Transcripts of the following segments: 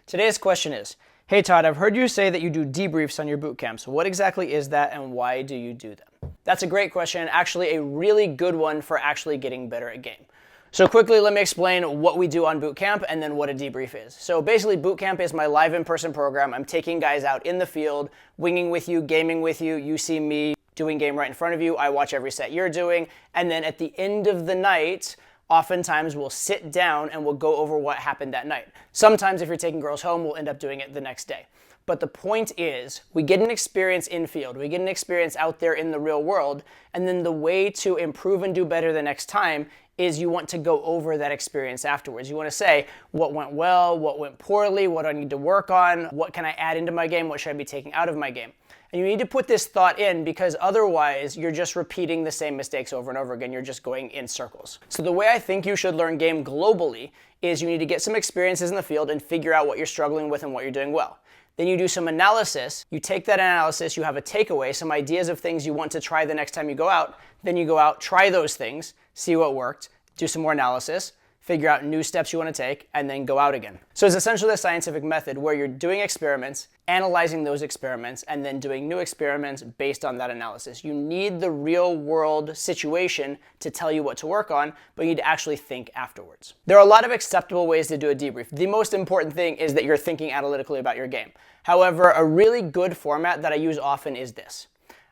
Today's question is, hey Todd, I've heard you say that you do debriefs on your boot camps. What exactly is that and why do you do them? That's a great question, and actually a really good one for actually getting better at game. So quickly, let me explain what we do on boot camp and then what a debrief is. So basically, boot camp is my live in-person program. I'm taking guys out in the field, winging with you, gaming with you. You see me doing game right in front of you. I watch every set you're doing. And then at the end of the night, oftentimes we'll sit down and we'll go over what happened that night. Sometimes if you're taking girls home, we'll end up doing it the next day. But the point is, we get an experience in field, we get an experience out there in the real world, and then the way to improve and do better the next time is you want to go over that experience afterwards. You want to say, what went well, what went poorly, what do I need to work on, what can I add into my game, what should I be taking out of my game? And you need to put this thought in because otherwise you're just repeating the same mistakes over and over again. You're just going in circles. So the way I think you should learn game globally is you need to get some experiences in the field and figure out what you're struggling with and what you're doing well. Then you do some analysis. You take that analysis, you have a takeaway, some ideas of things you want to try the next time you go out. Then you go out, try those things, see what worked, do some more analysis, figure out new steps you want to take, and then go out again. So it's essentially a scientific method where you're doing experiments, analyzing those experiments, and then doing new experiments based on that analysis. You need the real world situation to tell you what to work on, but you need to actually think afterwards. There are a lot of acceptable ways to do a debrief. The most important thing is that you're thinking analytically about your game. However, a really good format that I use often is this.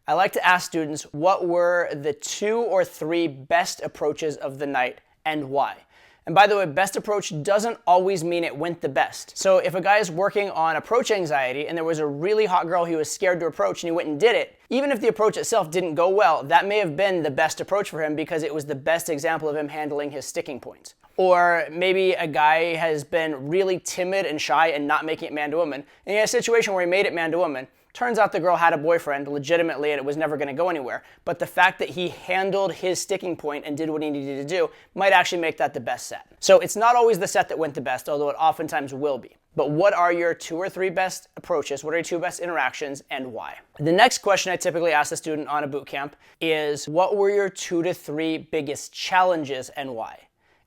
I like to ask students what were the 2 or 3 best approaches of the night and why. And by the way, best approach doesn't always mean it went the best. So if a guy is working on approach anxiety and there was a really hot girl he was scared to approach and he went and did it, even if the approach itself didn't go well, that may have been the best approach for him because it was the best example of him handling his sticking point. Or maybe a guy has been really timid and shy and not making it man to woman, and he had a situation where he made it man to woman. Turns out the girl had a boyfriend legitimately and it was never going to go anywhere. But the fact that he handled his sticking point and did what he needed to do might actually make that the best set. So it's not always the set that went the best, although it oftentimes will be. But what are your 2 or 3 best approaches? What are your 2 best interactions and why? The next question I typically ask a student on a boot camp is, what were your 2 to 3 biggest challenges and why?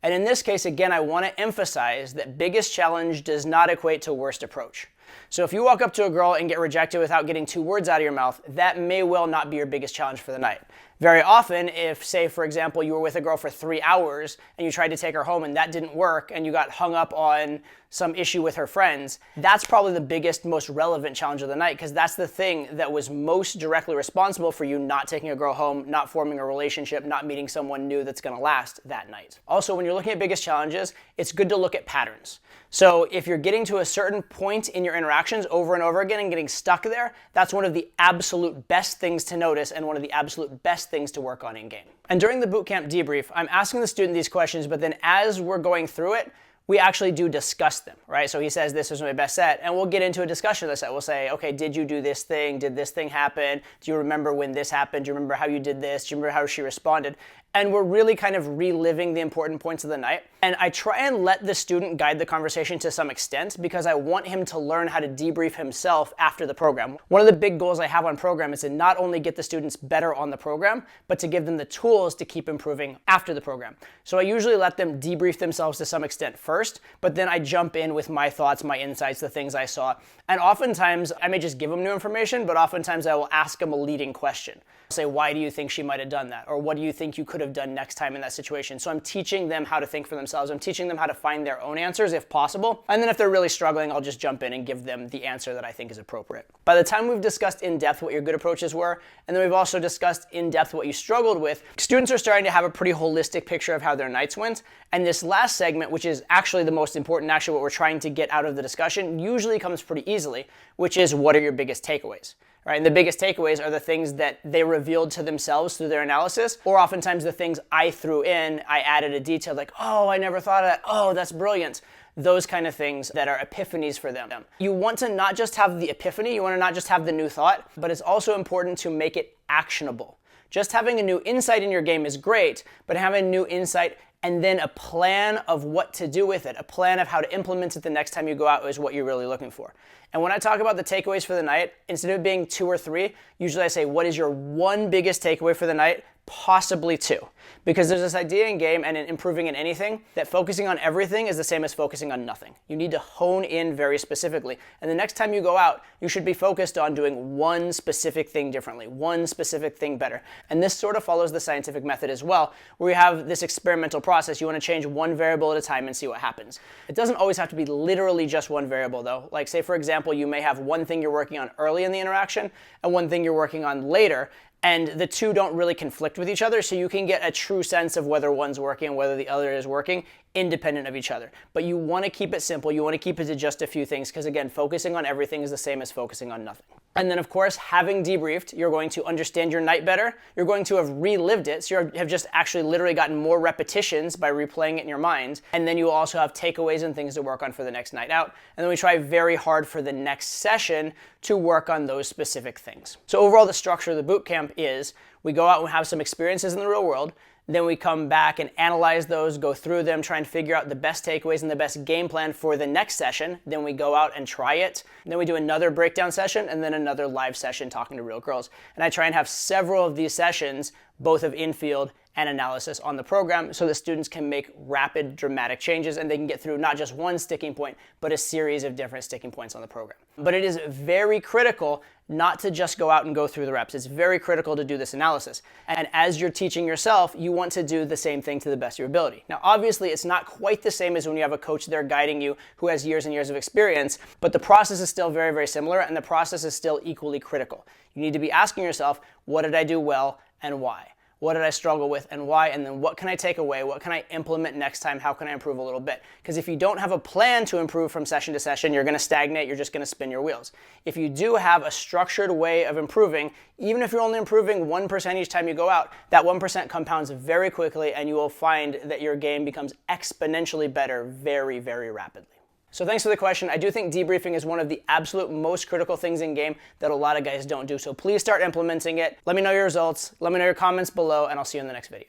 And in this case, again, I want to emphasize that biggest challenge does not equate to worst approach. So if you walk up to a girl and get rejected without getting 2 words out of your mouth, that may well not be your biggest challenge for the night. Very often, if, say, for example, you were with a girl for 3 hours and you tried to take her home and that didn't work and you got hung up on some issue with her friends, that's probably the biggest, most relevant challenge of the night because that's the thing that was most directly responsible for you not taking a girl home, not forming a relationship, not meeting someone new that's going to last that night. Also, when you're looking at biggest challenges, it's good to look at patterns. So if you're getting to a certain point in your interactions over and over again and getting stuck there, that's one of the absolute best things to notice and one of the absolute best things to work on in game. And during the bootcamp debrief, I'm asking the student these questions, but then as we're going through it, we actually do discuss them, right? So he says, this is my best set, and we'll get into a discussion of the set. We'll say, okay, did you do this thing? Did this thing happen? Do you remember when this happened? Do you remember how you did this? Do you remember how she responded? And we're really kind of reliving the important points of the night. And I try and let the student guide the conversation to some extent because I want him to learn how to debrief himself after the program. One of the big goals I have on program is to not only get the students better on the program, but to give them the tools to keep improving after the program. So I usually let them debrief themselves to some extent first, but then I jump in with my thoughts, my insights, the things I saw. And oftentimes I may just give them new information, but oftentimes I will ask them a leading question. Say, why do you think she might have done that? Or what do you think you could have done next time in that situation? So I'm teaching them how to think for themselves. I'm teaching them how to find their own answers if possible. And then if they're really struggling, I'll just jump in and give them the answer that I think is appropriate. By the time we've discussed in depth what your good approaches were, and then we've also discussed in depth what you struggled with, students are starting to have a pretty holistic picture of how their nights went. And this last segment, which is actually the most important, actually what we're trying to get out of the discussion, usually comes pretty easily, which is what are your biggest takeaways? Right? And the biggest takeaways are the things that they revealed to themselves through their analysis, or oftentimes the things I threw in, I added a detail like, oh, I never thought of that. Oh, that's brilliant. Those kind of things that are epiphanies for them. You want to not just have the epiphany, you want to not just have the new thought, but it's also important to make it actionable. Just having a new insight in your game is great, but having a new insight and then a plan of what to do with it, a plan of how to implement it the next time you go out is what you're really looking for. And when I talk about the takeaways for the night, instead of being 2 or 3, usually I say, what is your one biggest takeaway for the night possibly 2. Because there's this idea in game and in improving in anything that focusing on everything is the same as focusing on nothing. You need to hone in very specifically. And the next time you go out, you should be focused on doing one specific thing differently, one specific thing better. And this sort of follows the scientific method as well, where you have this experimental process. You want to change one variable at a time and see what happens. It doesn't always have to be literally just one variable though. Like say for example, you may have one thing you're working on early in the interaction and one thing you're working on later, and the two don't really conflict with each other, so you can get a true sense of whether one's working and whether the other is working independent of each other. But you want to keep it simple. You want to keep it to just a few things because, again, focusing on everything is the same as focusing on nothing. And then, of course, having debriefed, you're going to understand your night better. You're going to have relived it, so you have just actually literally gotten more repetitions by replaying it in your mind. And then you also have takeaways and things to work on for the next night out. And then we try very hard for the next session to work on those specific things. So overall, the structure of the boot camp is we go out and have some experiences in the real world. Then we come back and analyze those, go through them, try and figure out the best takeaways and the best game plan for the next session. Then we go out and try it. Then we do another breakdown session and then another live session talking to real girls. And I try and have several of these sessions, both of in-field and analysis on the program, so that students can make rapid, dramatic changes and they can get through not just one sticking point, but a series of different sticking points on the program. But it is very critical not to just go out and go through the reps. It's very critical to do this analysis. And as you're teaching yourself, you want to do the same thing to the best of your ability. Now, obviously, it's not quite the same as when you have a coach there guiding you who has years and years of experience, but the process is still very, very similar, and the process is still equally critical. You need to be asking yourself, what did I do well and why? What did I struggle with and why? And then what can I take away? What can I implement next time? How can I improve a little bit? Because if you don't have a plan to improve from session to session, you're going to stagnate. You're just going to spin your wheels. If you do have a structured way of improving, even if you're only improving 1% each time you go out, that 1% compounds very quickly and you will find that your game becomes exponentially better very, very rapidly. So thanks for the question. I do think debriefing is one of the absolute most critical things in game that a lot of guys don't do. So please start implementing it. Let me know your results. Let me know your comments below, and I'll see you in the next video.